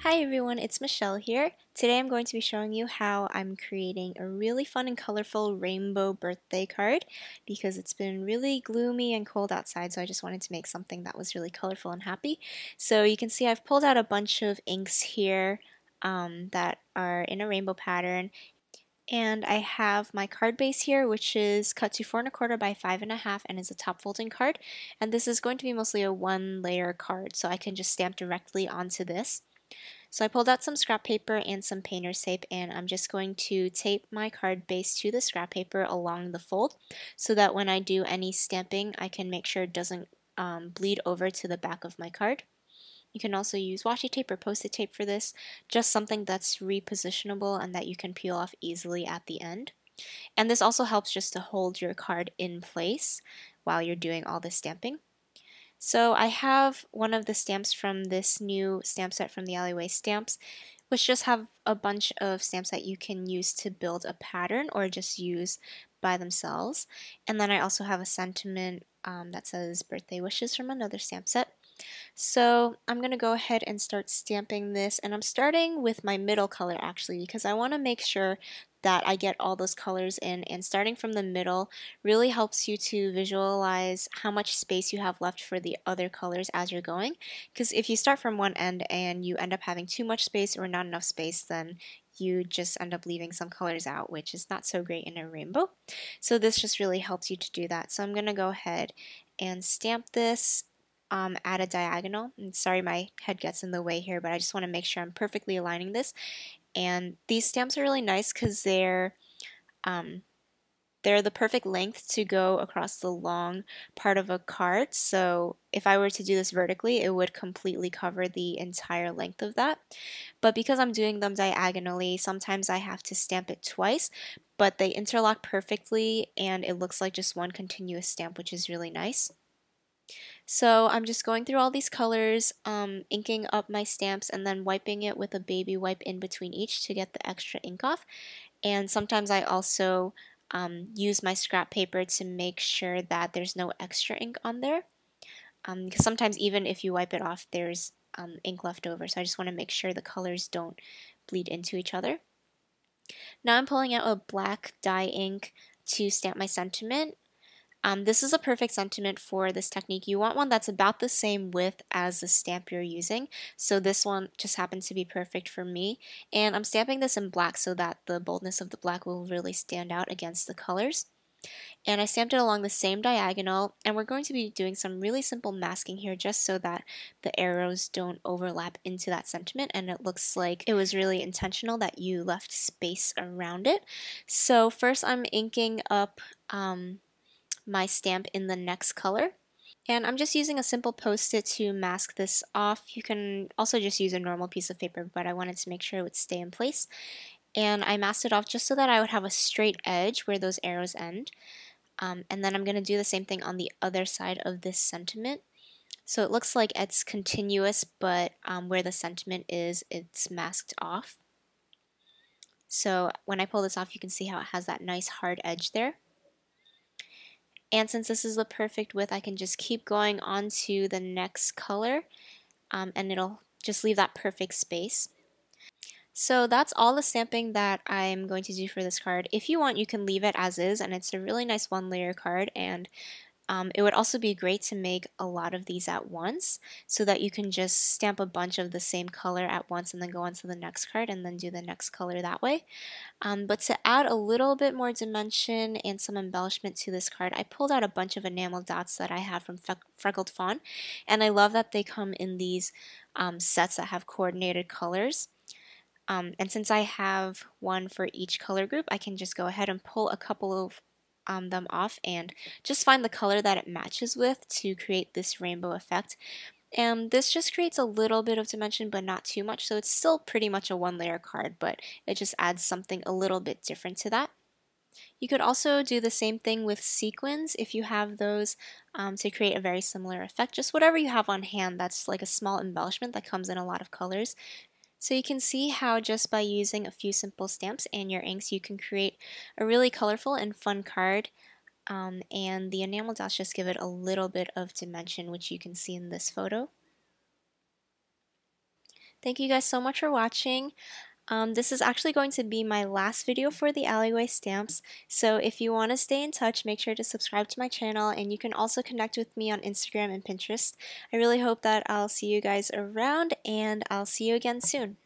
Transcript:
Hi everyone, it's Michelle here. Today I'm going to be showing you how I'm creating a really fun and colorful rainbow birthday card because it's been really gloomy and cold outside, so I just wanted to make something that was really colorful and happy. So you can see I've pulled out a bunch of inks here that are in a rainbow pattern. And I have my card base here, which is cut to 4 1/4 by 5 1/2 and is a top folding card. And this is going to be mostly a one layer card, so I can just stamp directly onto this. So I pulled out some scrap paper and some painter's tape, and I'm just going to tape my card base to the scrap paper along the fold so that when I do any stamping, I can make sure it doesn't bleed over to the back of my card. You can also use washi tape or post-it tape for this, just something that's repositionable and that you can peel off easily at the end. And this also helps just to hold your card in place while you're doing all the stamping. So I have one of the stamps from this new stamp set from the Alleyway Stamps, which just have a bunch of stamps that you can use to build a pattern or just use by themselves. And then I also have a sentiment that says birthday wishes from another stamp set. So I'm going to go ahead and start stamping this, and I'm starting with my middle color actually because I want to make sure that I get all those colors in, and starting from the middle really helps you to visualize how much space you have left for the other colors as you're going, because if you start from one end and you end up having too much space or not enough space, then you just end up leaving some colors out, which is not so great in a rainbow. So this just really helps you to do that. So I'm going to go ahead and stamp this at a diagonal. And sorry my head gets in the way here, but I just want to make sure I'm perfectly aligning this. And these stamps are really nice because um, they're the perfect length to go across the long part of a card. So if I were to do this vertically, it would completely cover the entire length of that. But because I'm doing them diagonally, sometimes I have to stamp it twice, but they interlock perfectly and it looks like just one continuous stamp, which is really nice. So I'm just going through all these colors, inking up my stamps, and then wiping it with a baby wipe in between each to get the extra ink off. And sometimes I also use my scrap paper to make sure that there's no extra ink on there. Because sometimes even if you wipe it off, there's ink left over. So I just want to make sure the colors don't bleed into each other. Now I'm pulling out a black dye ink to stamp my sentiment. This is a perfect sentiment for this technique. You want one that's about the same width as the stamp you're using. So this one just happens to be perfect for me. And I'm stamping this in black so that the boldness of the black will really stand out against the colors. And I stamped it along the same diagonal, and we're going to be doing some really simple masking here just so that the arrows don't overlap into that sentiment and it looks like it was really intentional that you left space around it. So first I'm inking up my stamp in the next color. And I'm just using a simple post-it to mask this off. You can also just use a normal piece of paper, but I wanted to make sure it would stay in place. And I masked it off just so that I would have a straight edge where those arrows end. And then I'm going to do the same thing on the other side of this sentiment. So it looks like it's continuous, but where the sentiment is, it's masked off. So when I pull this off, you can see how it has that nice hard edge there. And since this is the perfect width, I can just keep going on to the next color and it'll just leave that perfect space. So that's all the stamping that I'm going to do for this card. If you want, you can leave it as is, and it's a really nice one layer card, and it would also be great to make a lot of these at once so that you can just stamp a bunch of the same color at once and then go on to the next card and then do the next color that way. But to add a little bit more dimension and some embellishment to this card, I pulled out a bunch of enamel dots that I have from Freckled Fawn, and I love that they come in these sets that have coordinated colors. And since I have one for each color group, I can just go ahead and pull a couple of them off and just find the color that it matches with to create this rainbow effect. And this just creates a little bit of dimension, but not too much, so it's still pretty much a one layer card, but it just adds something a little bit different to that. You could also do the same thing with sequins if you have those to create a very similar effect. Just whatever you have on hand that's like a small embellishment that comes in a lot of colors. So you can see how just by using a few simple stamps and your inks you can create a really colorful and fun card. And the enamel dots just give it a little bit of dimension, which you can see in this photo. Thank you guys so much for watching. This is actually going to be my last video for the alleyway stamps, so if you want to stay in touch, make sure to subscribe to my channel, and you can also connect with me on Instagram and Pinterest. I really hope that I'll see you guys around, and I'll see you again soon.